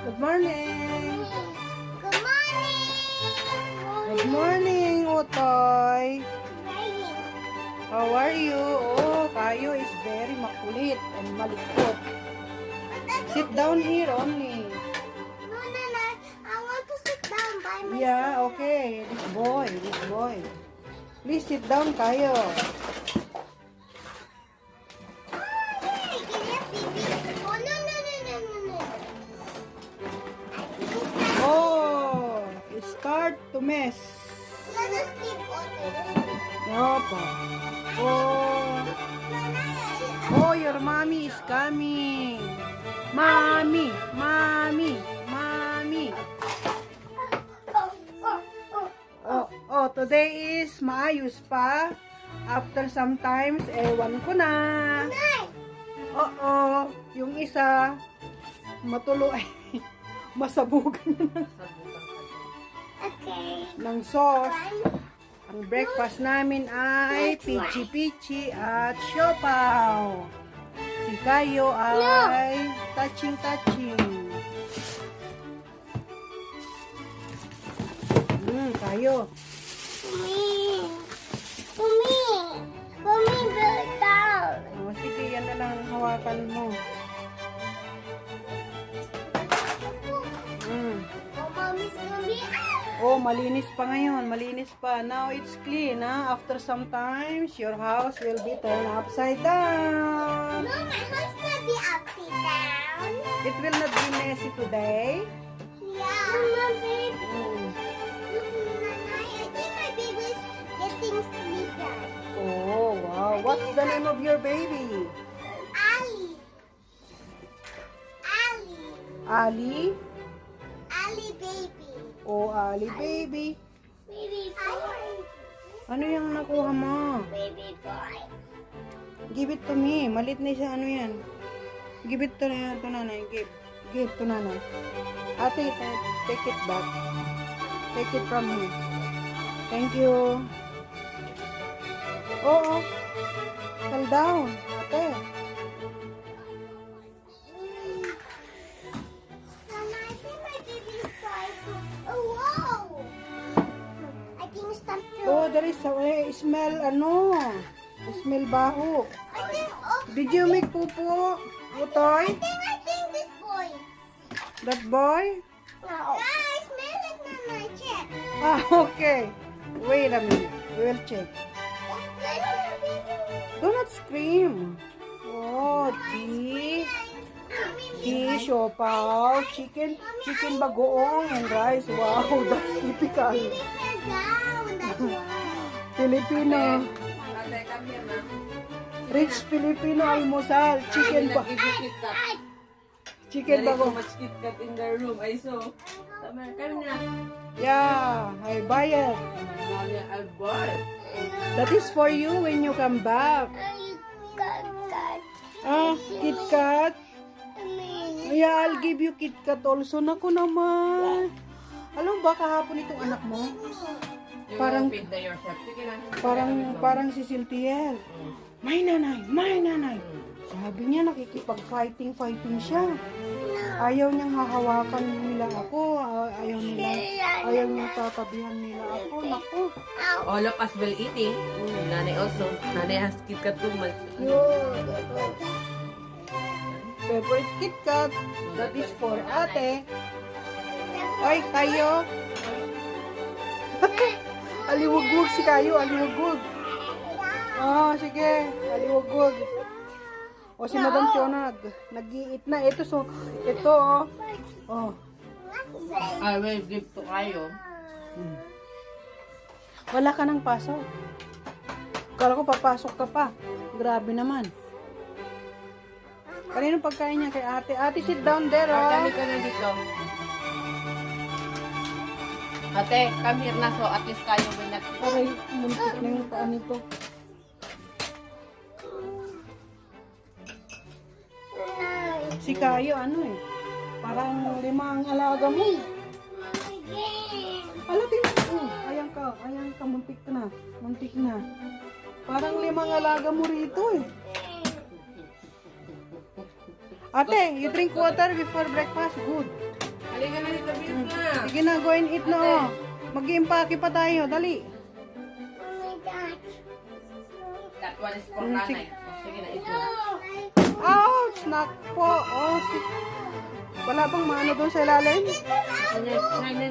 Good morning. Good morning. Good morning, Utoy. How are you? Oh, kayo is very makulit and malikot. Sit down here only. No, I want to sit down by myself. Yeah, okay. This boy. Please sit down kayo. Oh, start to mess. Let us sleep on Opo. Oh, your mommy is coming. Mommy. Oh, today is maayos pa. After sometimes, ewan ko na. Oo, yung isa, matuloy, masabugan na Okay. ng sauce. Ang breakfast namin ay pichi-pichi at siopaw. Si Kayo ay touching. Kayo. For me, very down. Oh, sige, yan na lang ang hawakan mo. Oh, mommy's gonna Oh, malinis pa ngayon. Malinis pa. Now it's clean, ha? After some times, your house will be turned upside down. No, my house not be upside down. It will not be messy today. Yeah. Mama, baby. I think my baby's getting sleepy. Oh, wow. What's the name of your baby? Ali. Ali? Ali, baby. Oh, Ali baby. Baby boy. Ano yung nakuha mo? Baby boy. Give it to me. Malit na siya. Ano yan? Give it to nanay. Give to nanay. Ate, take it back. Take it from me. Thank you. Oo. Fall down. Ate. Mama, I think my baby's trying to... Oh, wow. I think it's time to... Oh, there is a smell, smell baho. I think... Oh, Did you make pupo, Utoy? I think this boy. That boy? No. I smell it, Mama. Check. Ah, okay. Wait a minute. We will check. Do not scream. Oh, tea, siopaw, chicken bagoong, and rice. Wow, that's typical. Baby fell down. That's why. Filipino. Rich Filipino almusal. Chicken bagoong. much Kit Kat in the room. I saw. Tama, kami na. Yeah, I buy it. I bought. That is for you when you come back. Ah, Kit Kat. Yeah, I'll give you Kit Kat also. Naku naman. Alam ba kahapon itong anak mo? Parang- Feed na yourself. Sige na. Parang si Siltiel. May nanay. Sabi niya nakikipag-fighting siya. Ayaw niyang hahawakan nila ako. Ayaw niyang tatabihan nila ako. Naku. All of us will eat eh. Nanay also. Nanay has Kit Kat too much. Favorite Kit Kat. That is for ate. Ay, kayo. Aliwagwag si kayo. Aliwagwag. Oh, sige. Aliwagwag. O si Madam Chonag. Nag-iit na. Ito, oh. I will give to kayo. Wala ka nang pasok. Kala ko papasok ka pa. Grabe naman. Kanino pagkain niya kay ate? Ate, sit down there, oh. Kami ka na dito. Ate, come here na so at least kayo will not. Aray, muntik na yung paa nito. Si Kayo, parang 5 ang alaga mo. Alating, ayan ka, muntik na. Parang 5 ang alaga mo rito eh. Ate, you drink water before breakfast? Good. Halika na dito, bilis na. Sige na, go and eat na oh. Mag-iimpake pa tayo, dali. Oh my God. That one is for nanay. Sige na, ito na. Ouch! Nakpo! Oh, wala bang maano doon sa ilalim? Nanay,